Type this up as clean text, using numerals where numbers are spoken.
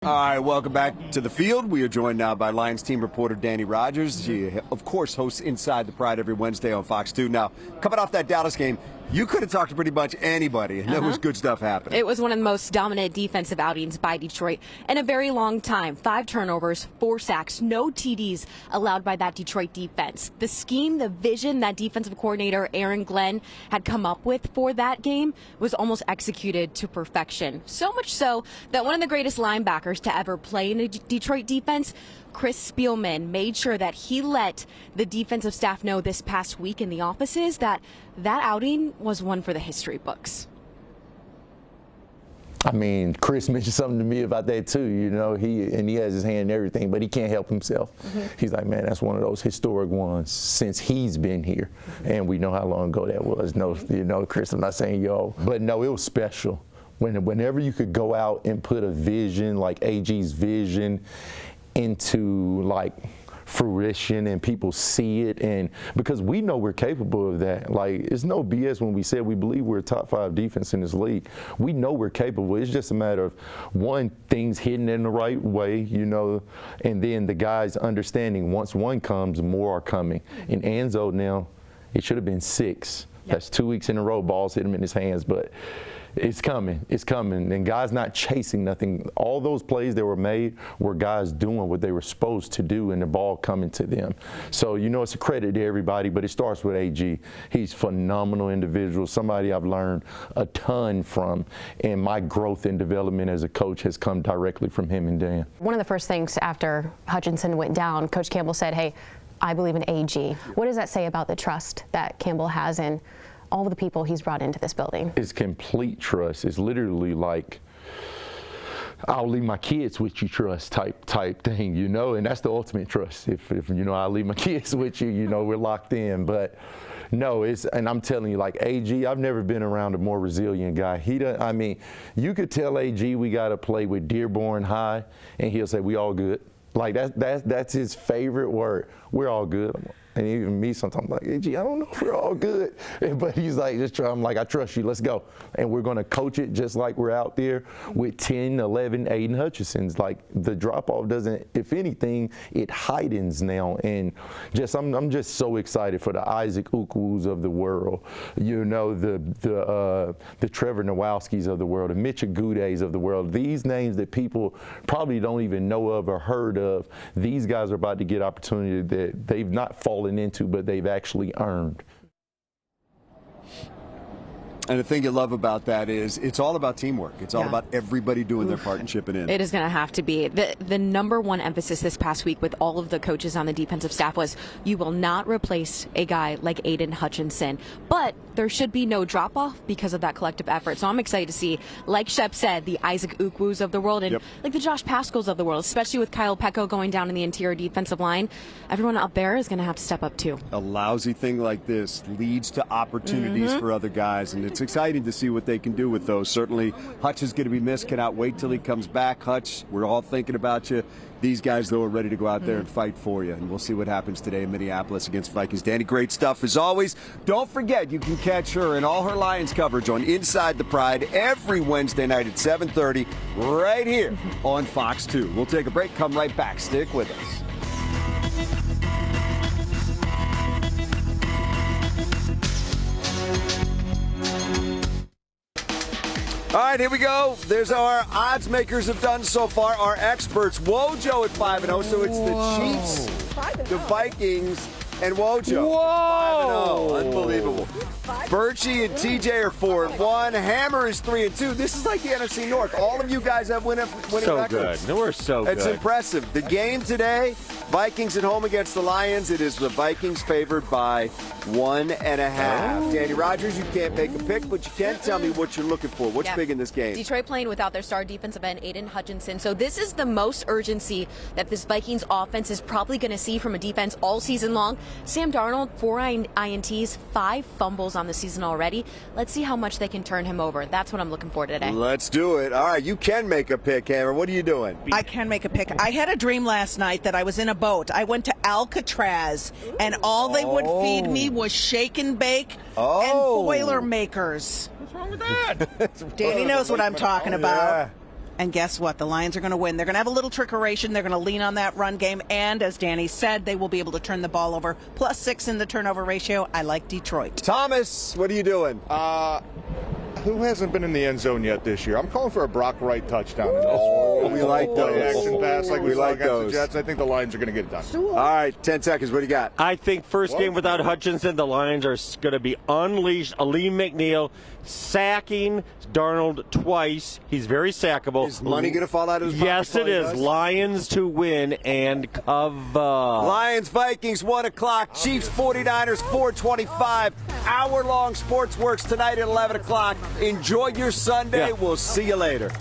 All right, welcome back to the field. We are joined now by Lions team reporter Dannie Rogers. She, of course, hosts Inside the Pride every Wednesday on Fox 2. Now, coming off that Dallas game, you could have talked to pretty much anybody, and there was good stuff happening. It was one of the most dominant defensive outings by Detroit in a very long time. 5 turnovers, 4 sacks, no TDs allowed by that Detroit defense. The scheme, the vision that defensive coordinator Aaron Glenn had come up with for that game was almost executed to perfection. So much so that one of the greatest linebackers to ever play in a Detroit defense, Chris Spielman, made sure that he let the defensive staff know this past week in the offices that that outing was one for the history books. I mean, Chris mentioned something to me about that too. You know, he has his hand in everything, but he can't help himself. He's like, man, that's one of those historic ones since he's been here, and we know how long ago that was. No, you know, Chris, I'm not saying yo, but no, it was special. Whenever you could go out and put a vision like AG's vision into like fruition and people see it, and because we know we're capable of that. Like, it's no BS when we said we believe we're a top 5 defense in this league. We know we're capable. It's just a matter of one, things hitting in the right way, you know, and then the guys understanding once one comes, more are coming. In Anzo now, it should have been 6. That's 2 weeks in a row, balls hit him in his hands, but it's coming. It's coming. And guys not chasing nothing. All those plays that were made were guys doing what they were supposed to do and the ball coming to them. So, you know, it's a credit to everybody, but it starts with AG. He's a phenomenal individual, somebody I've learned a ton from, and my growth and development as a coach has come directly from him and Dan. One of the first things after Hutchinson went down, Coach Campbell said, hey, I believe in AG. What does that say about the trust that Campbell has in all of the people he's brought into this building? It's complete trust. It's literally like, I'll leave my kids with you trust type thing, you know, and that's the ultimate trust. If you know, I'll leave my kids with you, you know, we're locked in. But no, and I'm telling you, like AG, I've never been around a more resilient guy. I mean, you could tell AG we got to play with Dearborn High, and he'll say, we all good. Like that's his favorite word. We're all good. And even me sometimes like, hey, gee, I don't know if we're all good. But he's like, I'm like, I trust you, let's go. And we're going to coach it just like we're out there with 10, 11 Aiden Hutchinsons. Like, the drop-off doesn't, if anything, it heightens now. And I'm just so excited for the Isaac Ukwus of the world, you know, the Trevor Nowalskis of the world, the Mitch Agudes of the world. These names that people probably don't even know of or heard of, these guys are about to get opportunity that they've not fallen into, but they've actually earned. And the thing you love about that is it's all about teamwork. It's all about everybody doing their part and chipping in. It is going to have to be. The number one emphasis this past week with all of the coaches on the defensive staff was you will not replace a guy like Aiden Hutchinson. But there should be no drop-off because of that collective effort. So I'm excited to see, like Shep said, the Isaac Ukwus of the world and like the Josh Pascals of the world, especially with Kyle Pecco going down in the interior defensive line. Everyone up there is going to have to step up too. A lousy thing like this leads to opportunities for other guys, and it's exciting to see what they can do with those. Certainly, Hutch is going to be missed. Cannot wait till he comes back. Hutch, we're all thinking about you. These guys, though, are ready to go out there and fight for you, and we'll see what happens today in Minneapolis against Vikings. Danny, great stuff as always. Don't forget, you can catch her and all her Lions coverage on Inside the Pride every Wednesday night at 7:30 right here on Fox 2. We'll take a break, come right back. Stick with us. All right, here we go. There's our odds makers have done so far. Our experts, Wojo at 5-0, so it's the Chiefs, the Vikings, and Wojo. 5-0. Unbelievable. Birchie and TJ are 4-1. Hammer is 3-2. This is like the NFC North. All of you guys have winning records. Good. We're so good. It's impressive. The game today, Vikings at home against the Lions. It is the Vikings favored by 1.5. Dannie Rogers, you can't make a pick, but you can tell me what you're looking for. What's big in this game? Detroit playing without their star defensive end, Aiden Hutchinson. So this is the most urgency that this Vikings offense is probably going to see from a defense all season long. Sam Darnold, 4 INTs, 5 fumbles on the season already. Let's see how much they can turn him over. That's what I'm looking for today. Let's do it. All right, you can make a pick, Hammer. What are you doing? I can make a pick. I had a dream last night that I was in a boat. I went to Alcatraz, and all they would feed me was shake and bake and Boilermakers. What's wrong with that? Danny knows what I'm talking about. And guess what? The Lions are going to win. They're going to have a little trickeration. They're going to lean on that run game. And as Danny said, they will be able to turn the ball over. +6 in the turnover ratio. I like Detroit. Thomas, what are you doing? Who hasn't been in the end zone yet this year? I'm calling for a Brock Wright touchdown. We like those. Action pass like we saw like against those. the Jets. I think the Lions are going to get it done. All right, 10 seconds. What do you got? I think first game without Hutchinson, the Lions are going to be unleashed. Aleem McNeil sacking Darnold twice. He's very sackable. Is money going to fall out of his pocket? Yes, it is. Lions to win and cover. Lions, Vikings, 1 o'clock. Chiefs, 49ers, 4:25. Hour-long sports works tonight at 11 o'clock. Enjoy your Sunday. Yeah. We'll see you later.